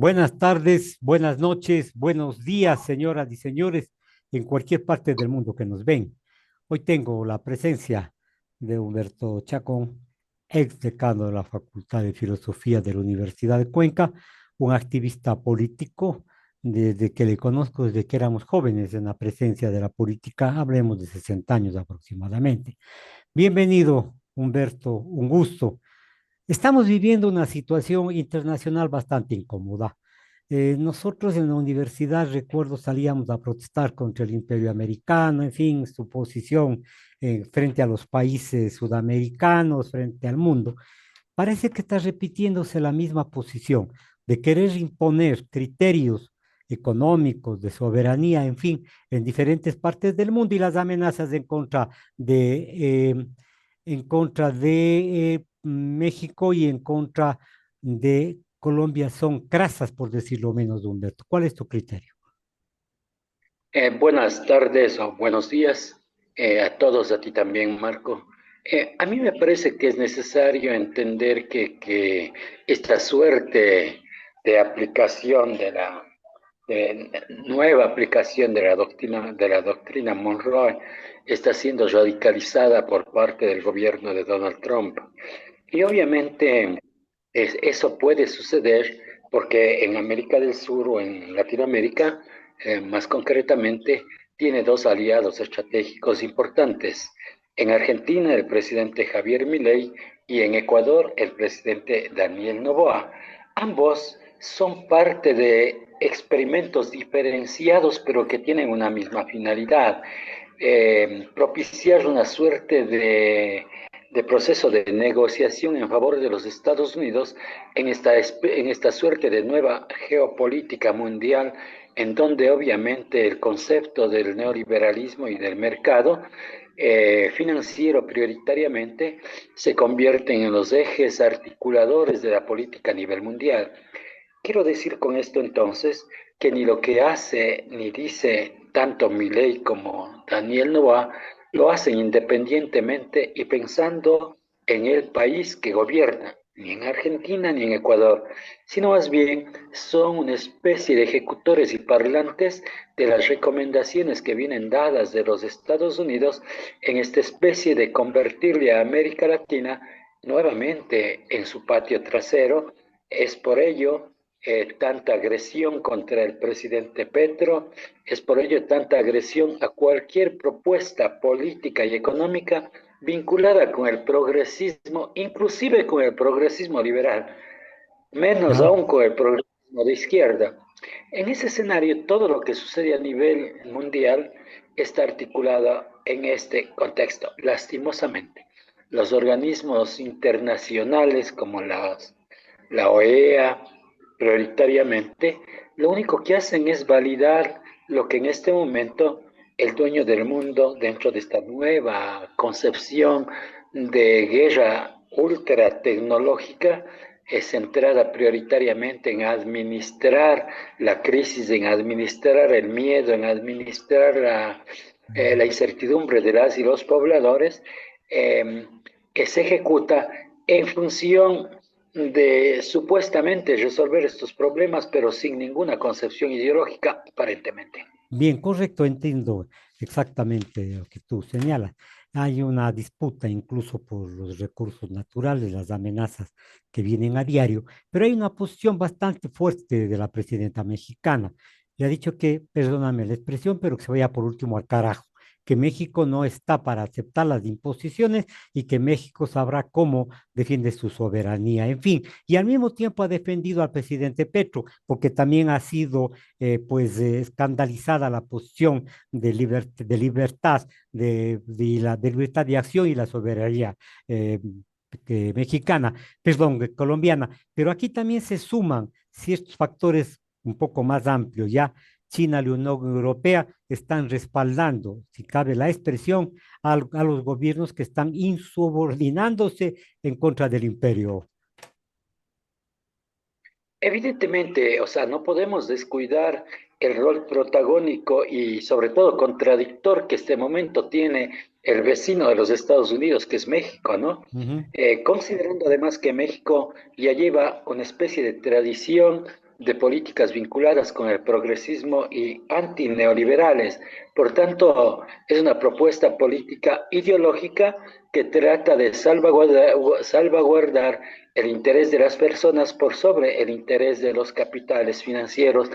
Buenas tardes, buenas noches, buenos días, señoras y señores, en cualquier parte del mundo que nos ven. Hoy tengo la presencia de Humberto Chacón, ex decano de la Facultad de Filosofía de la Universidad de Cuenca, un activista político desde que le conozco, desde que éramos jóvenes en la presencia de la política, hablemos de 60 años aproximadamente. Bienvenido, Humberto, un gusto. Estamos viviendo una situación internacional bastante incómoda. Nosotros en la universidad, recuerdo, salíamos a protestar contra el imperio americano, en fin, su posición frente a los países sudamericanos, frente al mundo. Parece que está repitiéndose la misma posición de querer imponer criterios económicos, de soberanía, en fin, en diferentes partes del mundo y las amenazas en contra de México y en contra de Colombia son crasas, por decirlo menos, Humberto. ¿Cuál es tu criterio? Buenas tardes o buenos días a todos, a ti también, Marco. A mí me parece que es necesario entender que esta suerte de aplicación de nueva aplicación de la doctrina Monroe está siendo radicalizada por parte del gobierno de Donald Trump. Y obviamente eso puede suceder porque en América del Sur o en Latinoamérica, más concretamente, tiene dos aliados estratégicos importantes. En Argentina, el presidente Javier Milei y en Ecuador, el presidente Daniel Noboa. Ambos son parte de experimentos diferenciados, pero que tienen una misma finalidad, propiciar una suerte de proceso de negociación en favor de los Estados Unidos en esta suerte de nueva geopolítica mundial, en donde obviamente el concepto del neoliberalismo y del mercado financiero prioritariamente se convierten en los ejes articuladores de la política a nivel mundial. Quiero decir con esto entonces que ni lo que hace ni dice tanto Milei como Daniel Noboa lo hacen independientemente y pensando en el país que gobierna, ni en Argentina ni en Ecuador, sino más bien son una especie de ejecutores y parlantes de las recomendaciones que vienen dadas de los Estados Unidos en esta especie de convertirle a América Latina nuevamente en su patio trasero. Es por ello tanta agresión contra el presidente Petro, es por ello tanta agresión a cualquier propuesta política y económica vinculada con el progresismo, inclusive con el progresismo liberal, menos Claro. aún con el progresismo de izquierda. En ese escenario, todo lo que sucede a nivel mundial está articulado en este contexto, lastimosamente. Los organismos internacionales como la OEA, prioritariamente, lo único que hacen es validar lo que en este momento el dueño del mundo, dentro de esta nueva concepción de guerra ultra tecnológica, es centrada prioritariamente en administrar la crisis, en administrar el miedo, en administrar la incertidumbre de las y los pobladores, eh, que se ejecuta en función de supuestamente resolver estos problemas, pero sin ninguna concepción ideológica, aparentemente. Bien, correcto, entiendo exactamente lo que tú señalas. Hay una disputa incluso por los recursos naturales, las amenazas que vienen a diario, pero hay una posición bastante fuerte de la presidenta mexicana. Le ha dicho que, perdóname la expresión, pero que se vaya por último al carajo, que México no está para aceptar las imposiciones y que México sabrá cómo defiende su soberanía. En fin, y al mismo tiempo ha defendido al presidente Petro, porque también ha sido escandalizada la posición de libertad de acción y la soberanía eh, mexicana, perdón, colombiana. Pero aquí también se suman ciertos factores un poco más amplios. Ya China y la Unión Europea están respaldando, si cabe la expresión, a los gobiernos que están insubordinándose en contra del imperio. Evidentemente, o sea, no podemos descuidar el rol protagónico y sobre todo contradictor que este momento tiene el vecino de los Estados Unidos, que es México, ¿no? Ujú. Considerando además que México ya lleva una especie de tradición de políticas vinculadas con el progresismo y antineoliberales. Por tanto, es una propuesta política ideológica que trata de salvaguardar el interés de las personas por sobre el interés de los capitales financieros,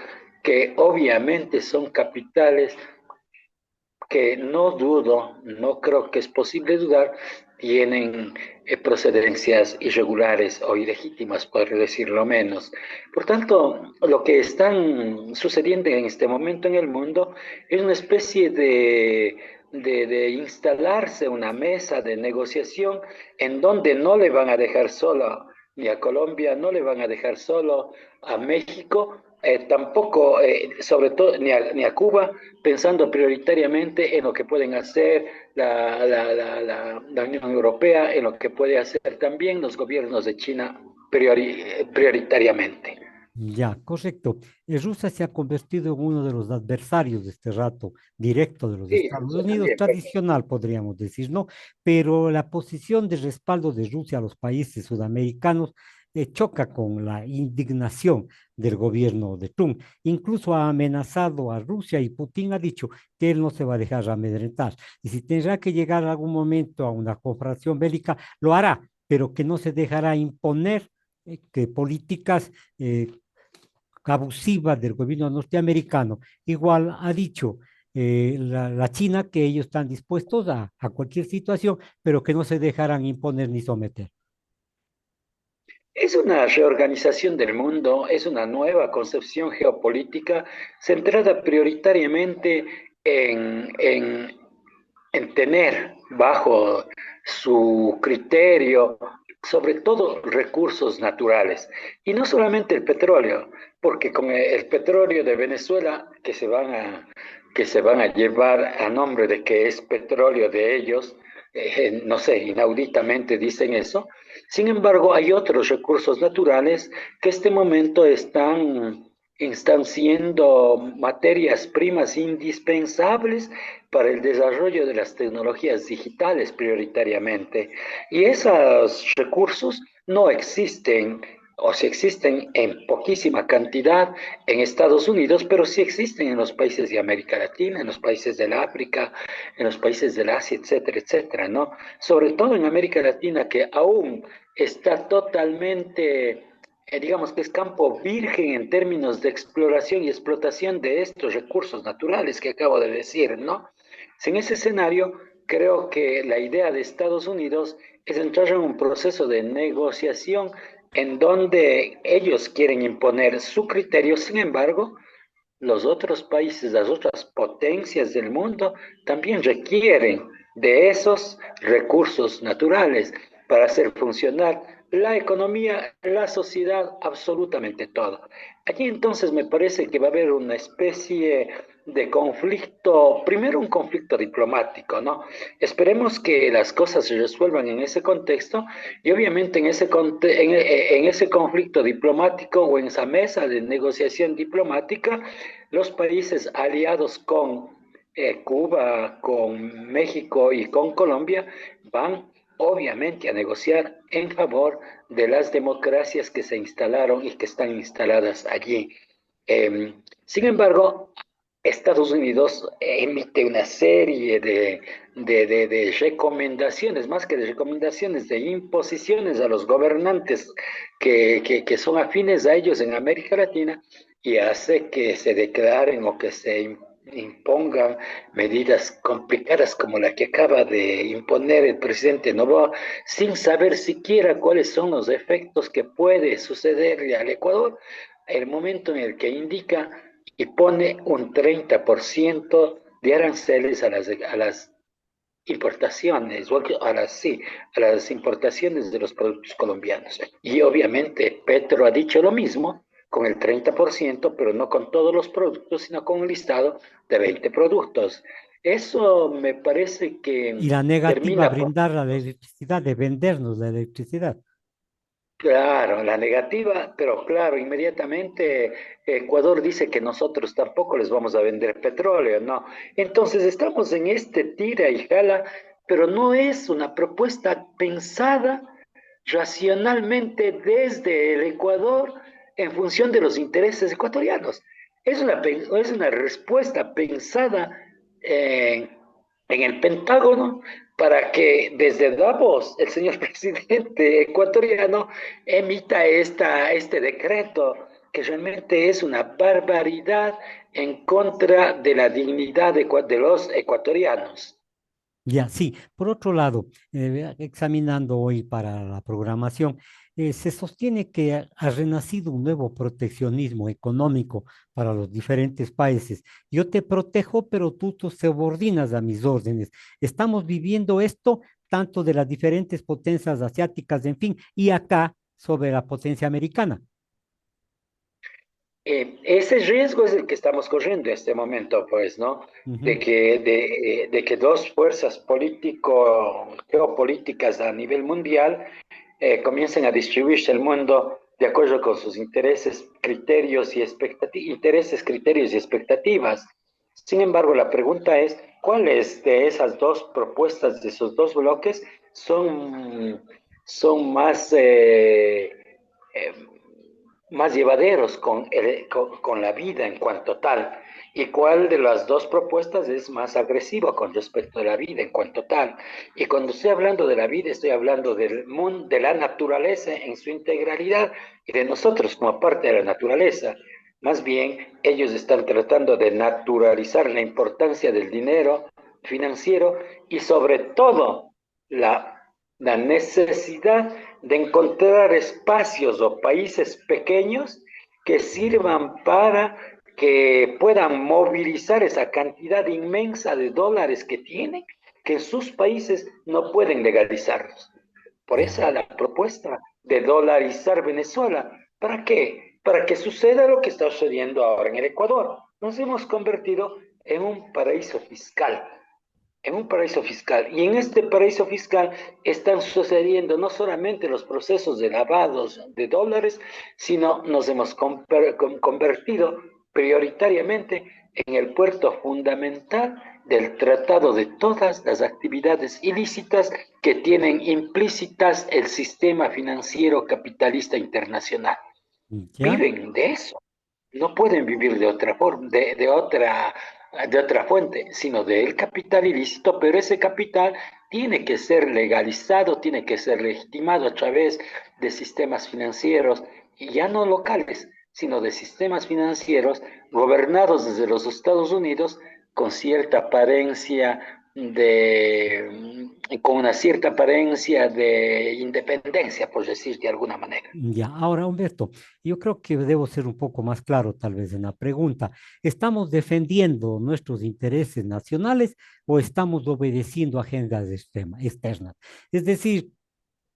que obviamente son capitales que no dudo, no creo que es posible dudar, tienen procedencias irregulares o ilegítimas, por decirlo menos. Por tanto, lo que están sucediendo en este momento en el mundo es una especie de instalarse una mesa de negociación en donde no le van a dejar solo ni a Colombia, no le van a dejar solo a México, tampoco, sobre todo, ni a Cuba, pensando prioritariamente en lo que pueden hacer la Unión Europea, en lo que puede hacer también los gobiernos de China prioritariamente. Ya, correcto. Rusia se ha convertido en uno de los adversarios de este rato, directo de los Sí, Estados eso Unidos, también. tradicional, podríamos decir, ¿no? Pero la posición de respaldo de Rusia a los países sudamericanos choca con la indignación del gobierno de Trump. Incluso ha amenazado a Rusia y Putin ha dicho que él no se va a dejar amedrentar. Y si tendrá que llegar algún momento a una confrontación bélica, lo hará, pero que no se dejará imponer que políticas abusiva del gobierno norteamericano. Igual ha dicho la China que ellos están dispuestos a cualquier situación, pero que no se dejarán imponer ni someter. Es una reorganización del mundo, es una nueva concepción geopolítica centrada prioritariamente en tener bajo su criterio, sobre todo recursos naturales. Y no solamente el petróleo, porque con el petróleo de Venezuela que se van a llevar a nombre de que es petróleo de ellos, no sé, inauditamente dicen eso. Sin embargo, hay otros recursos naturales que este momento están siendo materias primas indispensables para el desarrollo de las tecnologías digitales prioritariamente. Y esos recursos no existen, o si existen en poquísima cantidad en Estados Unidos, pero sí existen en los países de América Latina, en los países del África, en los países del Asia, etcétera, etcétera, ¿no? Sobre todo en América Latina, que aún está totalmente, digamos que es campo virgen en términos de exploración y explotación de estos recursos naturales que acabo de decir, ¿no? En ese escenario, creo que la idea de Estados Unidos es entrar en un proceso de negociación en donde ellos quieren imponer su criterio. Sin embargo, los otros países, las otras potencias del mundo también requieren de esos recursos naturales para hacer funcionar la economía, la sociedad, absolutamente todo. Allí entonces me parece que va a haber una especie de conflicto, primero un conflicto diplomático, ¿no? Esperemos que las cosas se resuelvan en ese contexto y obviamente en ese conflicto diplomático o en esa mesa de negociación diplomática, los países aliados con Cuba, con México y con Colombia van obviamente a negociar en favor de las democracias que se instalaron y que están instaladas allí. Sin embargo, Estados Unidos emite una serie de recomendaciones, más que de recomendaciones, de imposiciones a los gobernantes que son afines a ellos en América Latina y hace que se declaren o que se impongan medidas complicadas como la que acaba de imponer el presidente Noboa, sin saber siquiera cuáles son los efectos que puede sucederle al Ecuador, el momento en el que indica y pone un 30% de aranceles a las importaciones, sí, a las importaciones de los productos colombianos. Y obviamente Petro ha dicho lo mismo con el 30%, pero no con todos los productos, sino con un listado de 20 productos. Eso me parece que Y la negativa a termina por. brindar la electricidad, de vendernos la electricidad. Claro, la negativa, pero claro, inmediatamente Ecuador dice que nosotros tampoco les vamos a vender petróleo, ¿no? Entonces estamos en este tira y jala, pero no es una propuesta pensada racionalmente desde el Ecuador en función de los intereses ecuatorianos. Es una respuesta pensada en, en el Pentágono para que desde Davos el señor presidente ecuatoriano emita este decreto que realmente es una barbaridad en contra de la dignidad de los ecuatorianos. Ya, sí. Por otro lado, examinando hoy para la programación, se sostiene que ha renacido un nuevo proteccionismo económico para los diferentes países. Yo te protejo, pero tú te subordinas a mis órdenes. Estamos viviendo esto tanto de las diferentes potencias asiáticas, en fin, y acá sobre la potencia americana. Ese riesgo es el que estamos corriendo en este momento, pues, ¿no? Ujú. De que dos fuerzas geopolíticas a nivel mundial comiencen a distribuirse el mundo de acuerdo con sus intereses, criterios y expectativas. Sin embargo, la pregunta es, ¿cuáles de esas dos propuestas, de esos dos bloques, son eh, más llevaderos con la vida en cuanto tal? ¿Y cuál de las dos propuestas es más agresiva con respecto a la vida en cuanto tal? Y cuando estoy hablando de la vida, estoy hablando del mundo, de la naturaleza en su integralidad y de nosotros como parte de la naturaleza. Más bien, ellos están tratando de naturalizar la importancia del dinero financiero y sobre todo la, la necesidad de encontrar espacios o países pequeños que sirvan para que puedan movilizar esa cantidad inmensa de dólares que tienen, que en sus países no pueden legalizarlos. Por Ya. esa la propuesta de dolarizar Venezuela. ¿Para qué? Para que suceda lo que está sucediendo ahora en el Ecuador. Nos hemos convertido en un paraíso fiscal. Y en este paraíso fiscal están sucediendo no solamente los procesos de lavados de dólares, sino nos hemos convertido prioritariamente en el puerto fundamental del tratado de todas las actividades ilícitas que tienen implícitas el sistema financiero capitalista internacional. Ya. Viven de eso, no pueden vivir de otra forma, de otra fuente, sino del capital ilícito, pero ese capital tiene que ser legalizado, tiene que ser legitimado a través de sistemas financieros, y ya no locales, sino de sistemas financieros gobernados desde los Estados Unidos con cierta apariencia con una cierta apariencia de independencia, por decir de alguna manera. Ya, ahora Humberto, yo creo que debo ser un poco más claro tal vez en la pregunta. ¿Estamos defendiendo nuestros intereses nacionales o estamos obedeciendo agendas externas? Es decir,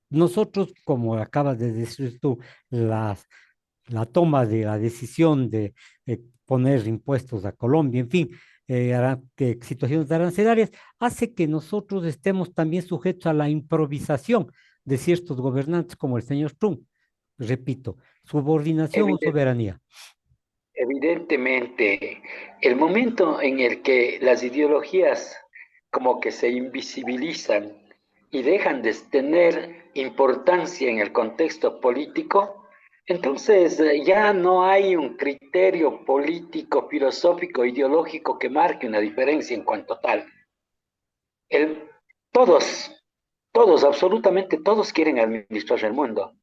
nosotros, como acabas de decir tú, las, la toma de la decisión de poner impuestos a Colombia, en fin, que situaciones arancelarias, hace que nosotros estemos también sujetos a la improvisación de ciertos gobernantes como el señor Trump. Repito, subordinación o Evidente, soberanía. Evidentemente, el momento en el que las ideologías como que se invisibilizan y dejan de tener importancia en el contexto político, entonces ya no hay un criterio político, filosófico, ideológico que marque una diferencia en cuanto tal. El, todos, absolutamente todos quieren administrar el mundo,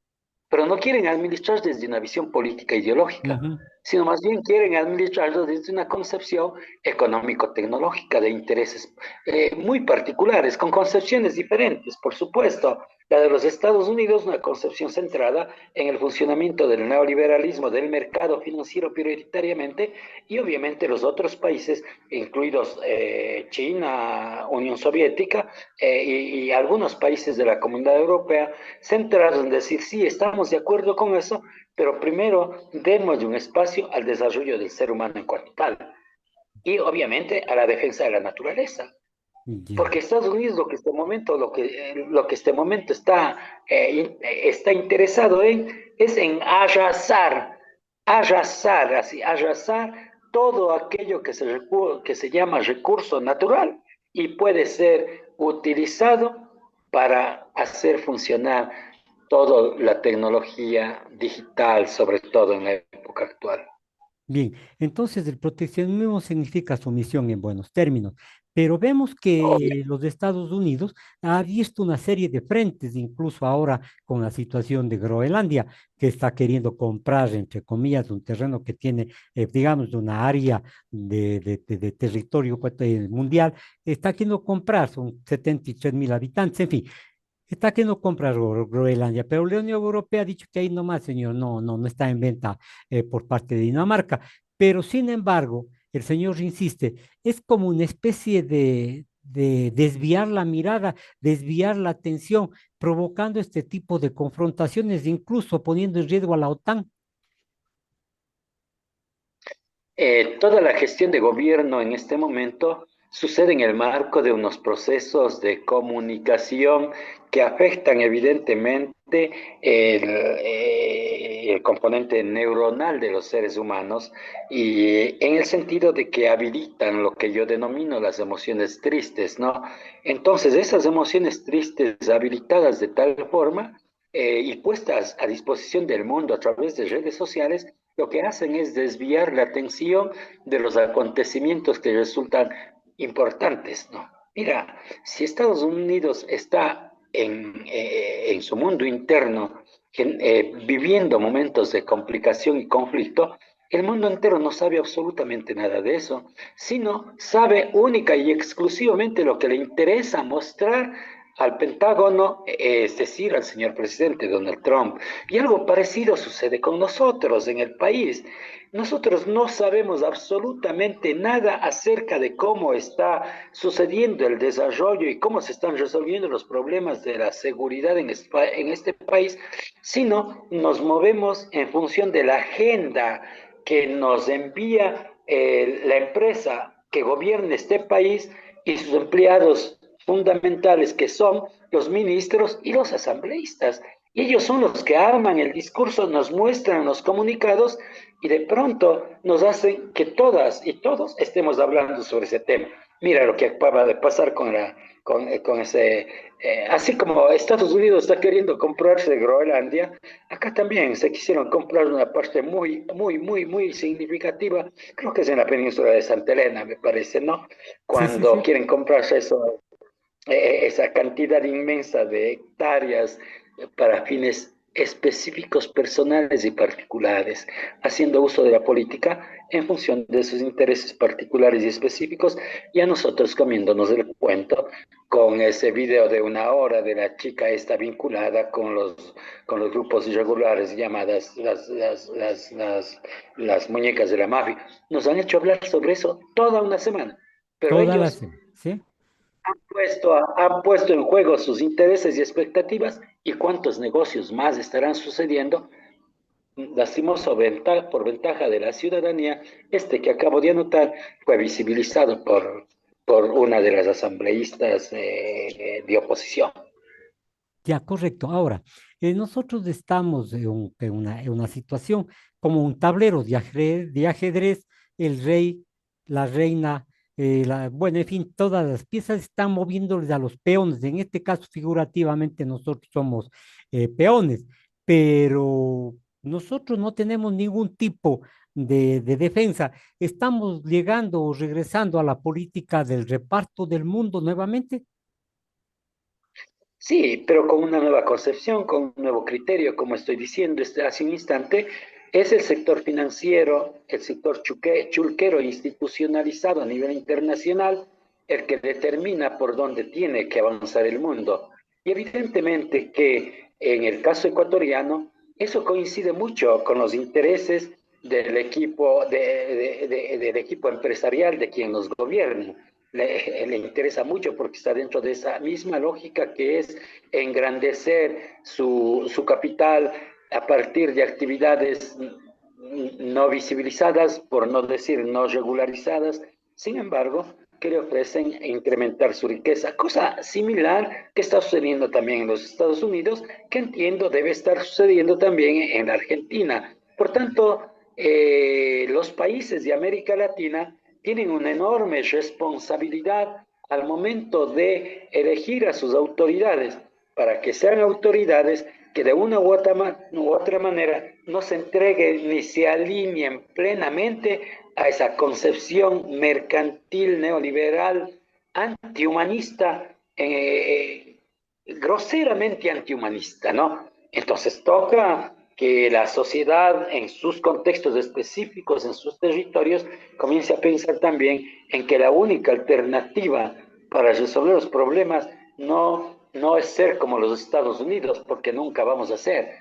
pero no quieren administrar desde una visión política ideológica, Ujú. sino más bien quieren administrarlo desde una concepción económico-tecnológica de intereses muy particulares, con concepciones diferentes, por supuesto. La de los Estados Unidos, una concepción centrada en el funcionamiento del neoliberalismo del mercado financiero prioritariamente, y obviamente los otros países, incluidos China, Unión Soviética y algunos países de la Comunidad Europea, centrados en decir, sí, estamos de acuerdo con eso, pero primero demos un espacio al desarrollo del ser humano en cuanto tal y obviamente a la defensa de la naturaleza. Ya. Porque Estados Unidos lo que este momento está interesado en es en arrasar todo aquello que se llama recurso natural y puede ser utilizado para hacer funcionar toda la tecnología digital, sobre todo en la época actual. Bien, entonces el proteccionismo significa sumisión en buenos términos, pero vemos que los Estados Unidos ha visto una serie de frentes, incluso ahora con la situación de Groenlandia, que está queriendo comprar, entre comillas, un terreno que tiene, digamos, una área de territorio pues, mundial, está queriendo comprar, son 73.000 habitantes, en fin, está queriendo comprar Groenlandia, pero la Unión Europea ha dicho que ahí nomás, señor, no está en venta por parte de Dinamarca. Pero sin embargo, el señor insiste, es como una especie de desviar la mirada, desviar la atención, provocando este tipo de confrontaciones, incluso poniendo en riesgo a la OTAN. Toda la gestión de gobierno en este momento sucede en el marco de unos procesos de comunicación que afectan evidentemente el componente neuronal de los seres humanos y en el sentido de que habilitan lo que yo denomino las emociones tristes, ¿no? Entonces, esas emociones tristes habilitadas de tal forma y puestas a disposición del mundo a través de redes sociales, lo que hacen es desviar la atención de los acontecimientos que resultan importantes, ¿no? Mira, si Estados Unidos está en su mundo interno viviendo momentos de complicación y conflicto, el mundo entero no sabe absolutamente nada de eso, sino sabe única y exclusivamente lo que le interesa mostrar al Pentágono, es decir, al señor presidente Donald Trump. Y algo parecido sucede con nosotros en el país. Nosotros no sabemos absolutamente nada acerca de cómo está sucediendo el desarrollo y cómo se están resolviendo los problemas de la seguridad en este país, sino nos movemos en función de la agenda que nos envía la empresa que gobierna este país y sus empleados fundamentales, que son los ministros y los asambleístas. Y ellos son los que arman el discurso, nos muestran los comunicados y de pronto nos hacen que todas y todos estemos hablando sobre ese tema. Mira lo que acaba de pasar con ese, así como Estados Unidos está queriendo comprarse Groenlandia, acá también se quisieron comprar una parte muy significativa, creo que es en la península de Santa Elena, me parece, ¿no? Sí, sí, Cuando sí. quieren comprarse eso, esa cantidad inmensa de hectáreas para fines específicos personales y particulares, haciendo uso de la política en función de sus intereses particulares y específicos, y a nosotros comiéndonos el cuento con ese video de 1 hora de la chica esta vinculada con los grupos irregulares llamadas las muñecas de la mafia. Nos han hecho hablar sobre eso toda una semana, pero Toda la ellos semana, ¿sí? han puesto en juego sus intereses y expectativas y cuántos negocios más estarán sucediendo. Lastimoso por ventaja de la ciudadanía, este que acabo de anotar fue visibilizado por una de las asambleístas de oposición. Ya, correcto. Ahora, nosotros estamos en una situación como un tablero de ajedrez, el rey, la reina, bueno, en fin, todas las piezas están moviéndoles a los peones. En este caso, figurativamente, nosotros somos peones, pero nosotros no tenemos ningún tipo de defensa. Estamos llegando o regresando a la política del reparto del mundo nuevamente. Sí, pero con una nueva concepción, con un nuevo criterio, como estoy diciendo hace un instante, es el sector financiero, el sector chulquero institucionalizado a nivel internacional, el que determina por dónde tiene que avanzar el mundo. Y evidentemente que en el caso ecuatoriano, eso coincide mucho con los intereses del equipo, del equipo empresarial de quien nos gobierna. Le interesa mucho porque está dentro de esa misma lógica que es engrandecer su capital a partir de actividades no visibilizadas, por no decir no regularizadas, sin embargo, que le ofrecen incrementar su riqueza, cosa similar que está sucediendo también en los Estados Unidos, que entiendo debe estar sucediendo también en la Argentina. Por tanto, los países de América Latina tienen una enorme responsabilidad al momento de elegir a sus autoridades para que sean autoridades que de una u otra manera no se entreguen ni se alineen plenamente a esa concepción mercantil, neoliberal, antihumanista, groseramente antihumanista, ¿no? Entonces toca que la sociedad en sus contextos específicos, en sus territorios, comience a pensar también en que la única alternativa para resolver los problemas no es ser como los Estados Unidos, porque nunca vamos a ser,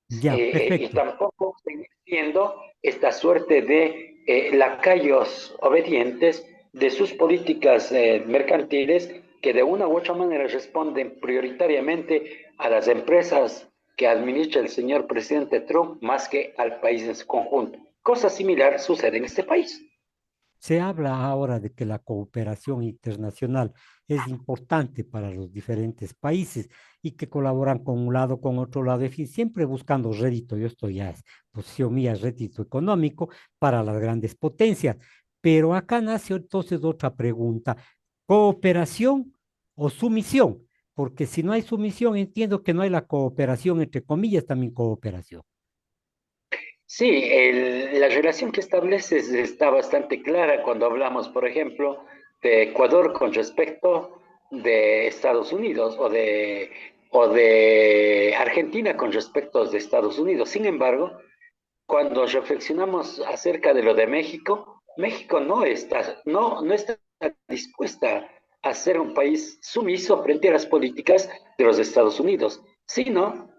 Ya, y perfecto. tampoco seguir siendo esta suerte de lacayos obedientes de sus políticas mercantiles que de una u otra manera responden prioritariamente a las empresas que administra el señor presidente Trump más que al país en su conjunto. Cosa similar sucede en este país. Se habla ahora de que la cooperación internacional es importante para los diferentes países y que colaboran con un lado, con otro lado, en fin, siempre buscando rédito, yo estoy ya es posición mía, rédito económico para las grandes potencias. Pero acá nace entonces otra pregunta, ¿cooperación o sumisión? Porque si no hay sumisión, entiendo que no hay la cooperación, entre comillas, también cooperación. Sí, la relación que estableces está bastante clara cuando hablamos, por ejemplo, de Ecuador con respecto de Estados Unidos o de Argentina con respecto de Estados Unidos. Sin embargo, cuando reflexionamos acerca de lo de México, México no está dispuesta a ser un país sumiso frente a las políticas de los Estados Unidos, sino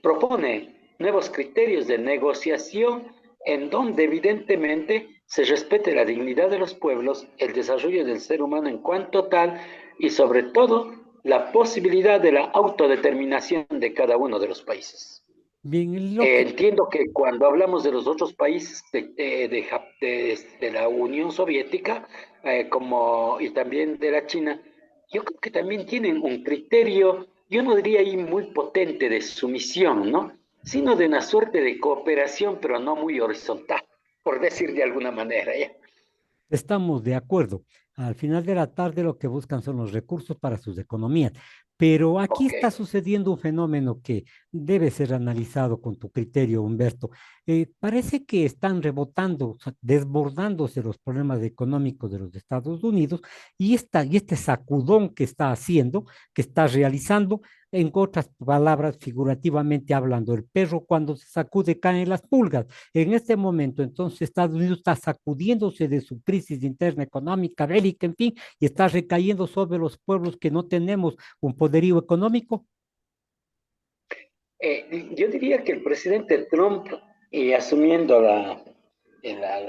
propone nuevos criterios de negociación en donde evidentemente se respete la dignidad de los pueblos, el desarrollo del ser humano en cuanto tal y sobre todo la posibilidad de la autodeterminación de cada uno de los países. Bien, lo que Entiendo que cuando hablamos de los otros países de la Unión Soviética, y también de la China, yo creo que también tienen un criterio, yo no diría ahí muy potente de sumisión, ¿no? Sino de una suerte de cooperación, pero no muy horizontal, por decir de alguna manera, ¿ya? estamos de acuerdo. Al final de la tarde lo que buscan son los recursos para sus economías. Pero aquí Ok. está sucediendo un fenómeno que debe ser analizado con tu criterio, Humberto. Parece que están rebotando, o sea, desbordándose los problemas económicos de los Estados Unidos y este sacudón que está haciendo, que está realizando, en otras palabras, figurativamente hablando, el perro cuando se sacude caen las pulgas. En este momento, entonces, Estados Unidos está sacudiéndose de su crisis interna económica, bélica, en fin, y está recayendo sobre los pueblos que no tenemos un poderío económico. Yo diría que el presidente Trump, y asumiendo la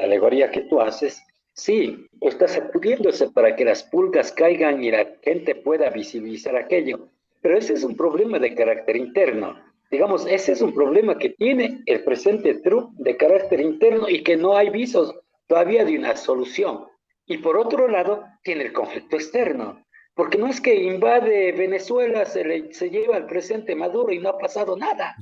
alegoría que tú haces, sí, está sacudiéndose para que las pulgas caigan y la gente pueda visibilizar aquello. Pero ese es un problema de carácter interno. Digamos, ese es un problema que tiene el presidente Trump de carácter interno y que no hay visos todavía de una solución. Y por otro lado, tiene el conflicto externo. Porque no es que invade Venezuela, se lleva al presidente Maduro y no ha pasado nada.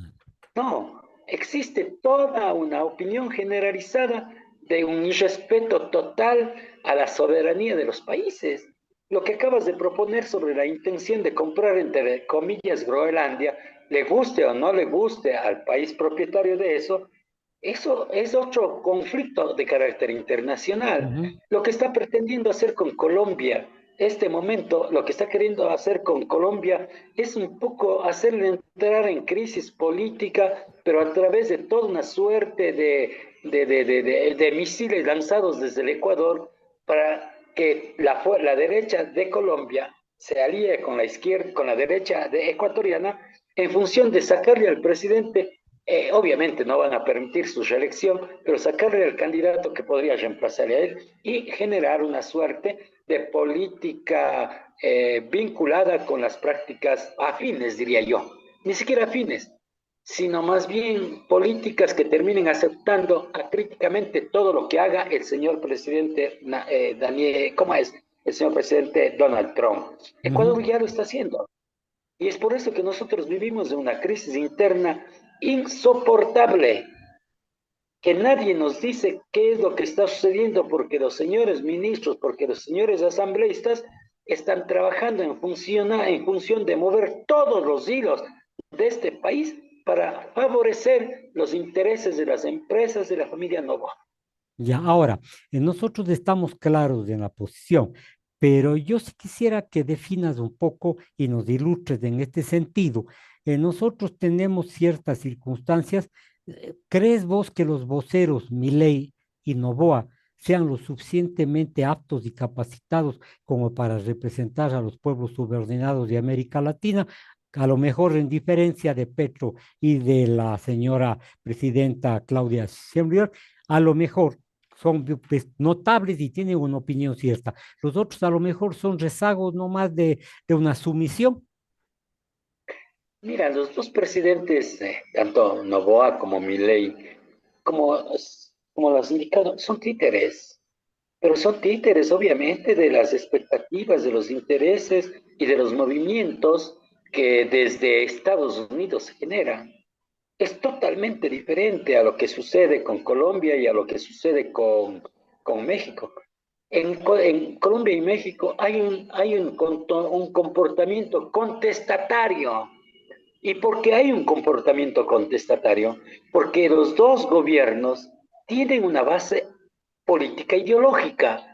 No, existe toda una opinión generalizada de un irrespeto total a la soberanía de los países. Lo que acabas de proponer sobre la intención de comprar, entre comillas, Groenlandia, le guste o no le guste al país propietario de eso es otro conflicto de carácter internacional. Ujú. Lo que está pretendiendo hacer con Colombia, este momento, lo que está queriendo hacer con Colombia es un poco hacerle entrar en crisis política, pero a través de toda una suerte de misiles lanzados desde el Ecuador para que la derecha de Colombia se alíe con la izquierda, con la derecha ecuatoriana, en función de sacarle al presidente. Obviamente no van a permitir su reelección, pero sacarle al candidato que podría reemplazarle a él y generar una suerte de política vinculada con las prácticas afines, diría yo. Ni siquiera afines, sino más bien políticas que terminen aceptando acríticamente todo lo que haga el señor presidente Daniel, ¿cómo es? El señor presidente Donald Trump. Ujú. Ecuador ya lo está haciendo. Y es por eso que nosotros vivimos de una crisis interna insoportable, que nadie nos dice qué es lo que está sucediendo, porque los señores ministros, porque los señores asambleístas están trabajando en función de mover todos los hilos de este país para favorecer los intereses de las empresas de la familia Novoa. Ya, ahora, nosotros estamos claros en la posición, pero yo sí quisiera que definas un poco y nos ilustres en este sentido. Nosotros tenemos ciertas circunstancias. ¿Crees vos que los voceros, Milei y Noboa, sean lo suficientemente aptos y capacitados como para representar a los pueblos subordinados de América Latina? A lo mejor en diferencia de Petro y de la señora presidenta Claudia Sheinbaum, a lo mejor son pues, notables y tienen una opinión cierta. Los otros a lo mejor son rezagos nomás de una sumisión. Mira, los dos presidentes, tanto Noboa como Milei, como, como los indicados, son títeres, pero son títeres obviamente de las expectativas, de los intereses y de los movimientos que desde Estados Unidos se generan. Es totalmente diferente a lo que sucede con Colombia y a lo que sucede con México. En Colombia y México hay un comportamiento contestatario. ¿Y por qué hay un comportamiento contestatario? Porque los dos gobiernos tienen una base política ideológica.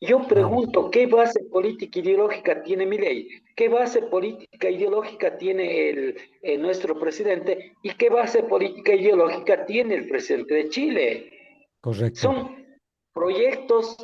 Yo Claro, pregunto, ¿qué base política ideológica tiene Milei? ¿Qué base política ideológica tiene nuestro presidente? ¿Y qué base política ideológica tiene el presidente de Chile? correcto. Son proyectos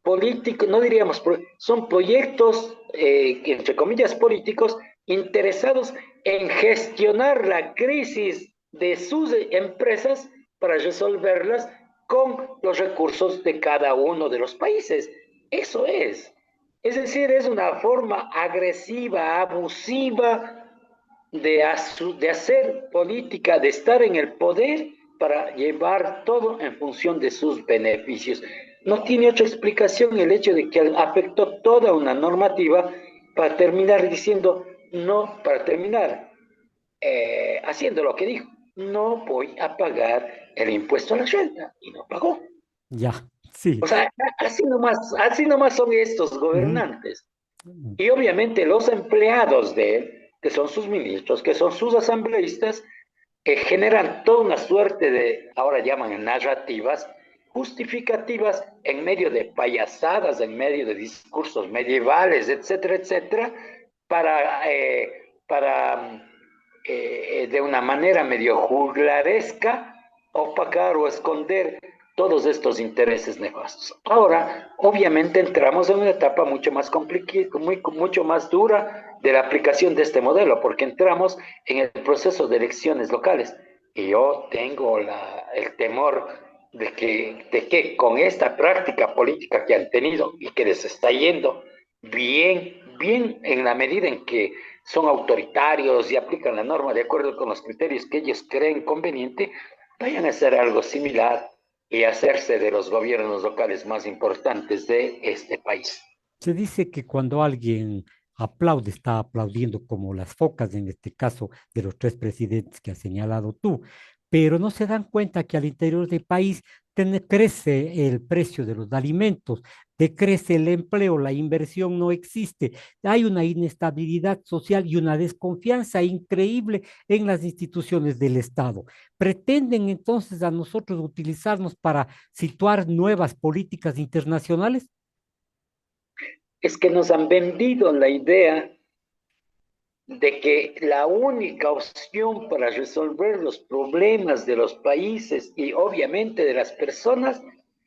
políticos, no diríamos, son proyectos, entre comillas, políticos interesados en gestionar la crisis de sus empresas para resolverlas con los recursos de cada uno de los países. Eso es. Es decir, es una forma agresiva, abusiva de hacer política, de estar en el poder para llevar todo en función de sus beneficios. No tiene otra explicación el hecho de que afectó toda una normativa para terminar diciendo, no, para terminar haciendo lo que dijo, no voy a pagar el impuesto a la renta, y no pagó. Ya, sí. O sea, así nomás son estos Ujú. gobernantes. Y obviamente los empleados de él, que son sus ministros, que son sus asambleístas, generan toda una suerte de, ahora llaman narrativas, justificativas en medio de payasadas, en medio de discursos medievales, etcétera, etcétera, para de una manera medio juglaresca, opacar o esconder todos estos intereses nefastos. Ahora, obviamente, entramos en una etapa mucho más complicada, mucho más dura de la aplicación de este modelo, porque entramos en el proceso de elecciones locales. Y yo tengo el temor de que con esta práctica política que han tenido y que les está yendo bien, bien en la medida en que son autoritarios y aplican la norma de acuerdo con los criterios que ellos creen conveniente, vayan a hacer algo similar y hacerse de los gobiernos locales más importantes de este país. Se dice que cuando alguien aplaude, está aplaudiendo como las focas, en este caso de los tres presidentes que has señalado tú, pero no se dan cuenta que al interior del país crece el precio de los alimentos, decrece el empleo, la inversión no existe, hay una inestabilidad social y una desconfianza increíble en las instituciones del Estado. ¿Pretenden entonces a nosotros utilizarnos para situar nuevas políticas internacionales? Es que nos han vendido la idea de que la única opción para resolver los problemas de los países y obviamente de las personas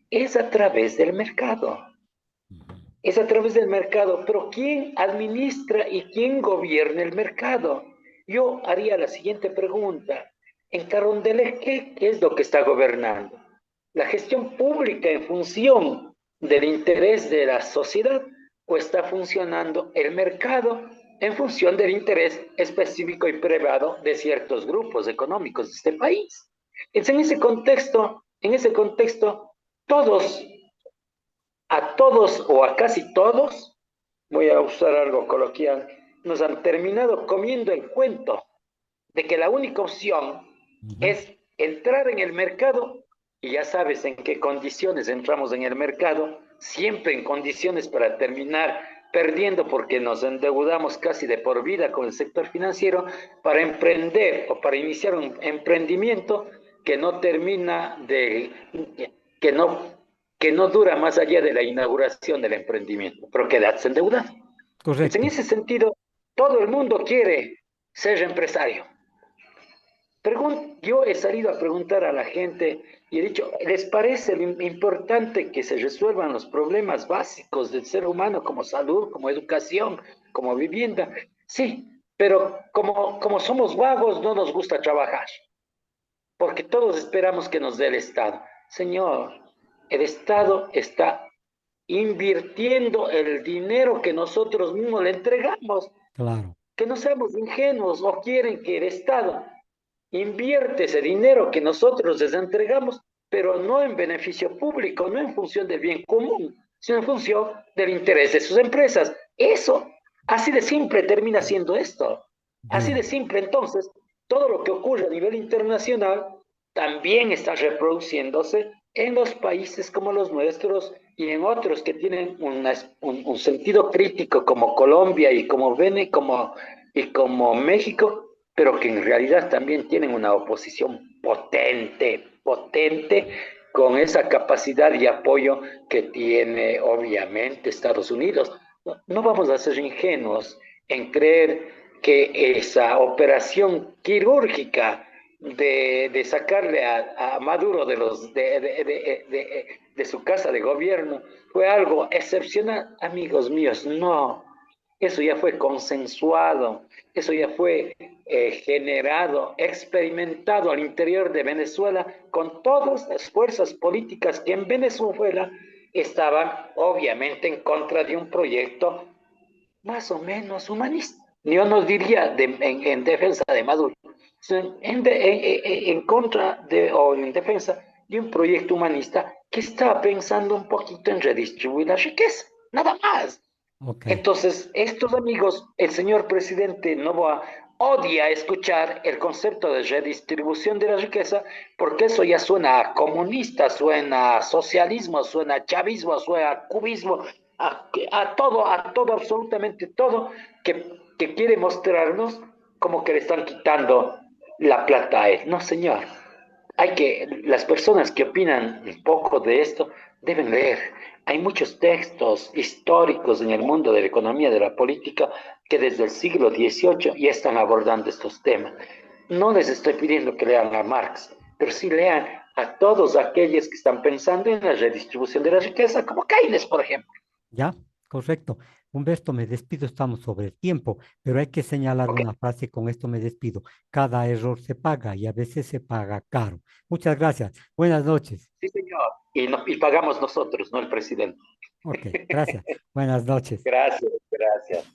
es a través del mercado. Es a través del mercado, pero ¿quién administra y quién gobierna el mercado? Yo haría la siguiente pregunta. En Carondelet, ¿qué es lo que está gobernando? ¿La gestión pública en función del interés de la sociedad o está funcionando el mercado en función del interés específico y privado de ciertos grupos económicos de este país? Es en ese contexto, todos a todos o a casi todos, voy a usar algo coloquial, nos han terminado comiendo el cuento de que la única opción Ujú. es entrar en el mercado y ya sabes en qué condiciones entramos en el mercado, siempre en condiciones para terminar perdiendo porque nos endeudamos casi de por vida con el sector financiero para emprender o para iniciar un emprendimiento que no termina de, que no, que no dura más allá de la inauguración del emprendimiento, pero quedarse endeudado. Entonces, en correcto. ese sentido, todo el mundo quiere ser empresario. Yo he salido a preguntar a la gente y he dicho, ¿les parece importante que se resuelvan los problemas básicos del ser humano como salud, como educación, como vivienda? Sí, pero como somos vagos no nos gusta trabajar, porque todos esperamos que nos dé el Estado. Señor, el Estado está invirtiendo el dinero que nosotros mismos le entregamos. Claro, Que no seamos ingenuos o quieren que el Estado invierte ese dinero que nosotros les entregamos, pero no en beneficio público, no en función del bien común, sino en función del interés de sus empresas. Eso, así de simple termina siendo esto. Así de bien, simple, entonces, todo lo que ocurre a nivel internacional también está reproduciéndose en los países como los nuestros y en otros que tienen un sentido crítico como Colombia y como México, pero que en realidad también tienen una oposición potente, con esa capacidad y apoyo que tiene obviamente Estados Unidos. No vamos a ser ingenuos en creer que esa operación quirúrgica de sacarle a Maduro de su casa de gobierno fue algo excepcional. Amigos míos, no, eso ya fue consensuado, eso ya fue generado, experimentado al interior de Venezuela con todas las fuerzas políticas que en Venezuela estaban obviamente en contra de un proyecto más o menos humanista. Yo no diría en defensa de Maduro, sino en contra de o en defensa de un proyecto humanista que está pensando un poquito en redistribuir la riqueza, nada más. ok. Entonces, estos amigos, el señor presidente Novoa odia escuchar el concepto de redistribución de la riqueza porque eso ya suena a comunista, suena a socialismo, suena a chavismo, suena a cubismo, a todo, absolutamente todo que quiere mostrarnos como que le están quitando la plata a él. No, señor, las personas que opinan un poco de esto deben leer. Hay muchos textos históricos en el mundo de la economía, de la política, que desde el siglo XVIII ya están abordando estos temas. No les estoy pidiendo que lean a Marx, pero sí lean a todos aquellos que están pensando en la redistribución de la riqueza, como Keynes, por ejemplo. Ya, correcto. Humberto, me despido, estamos sobre el tiempo, pero hay que señalar ¿Ok? una frase, con esto me despido. Cada error se paga y a veces se paga caro. Muchas gracias. Buenas noches. Sí, señor. Y pagamos nosotros, no el presidente. Ok, gracias. Buenas noches. Gracias, gracias.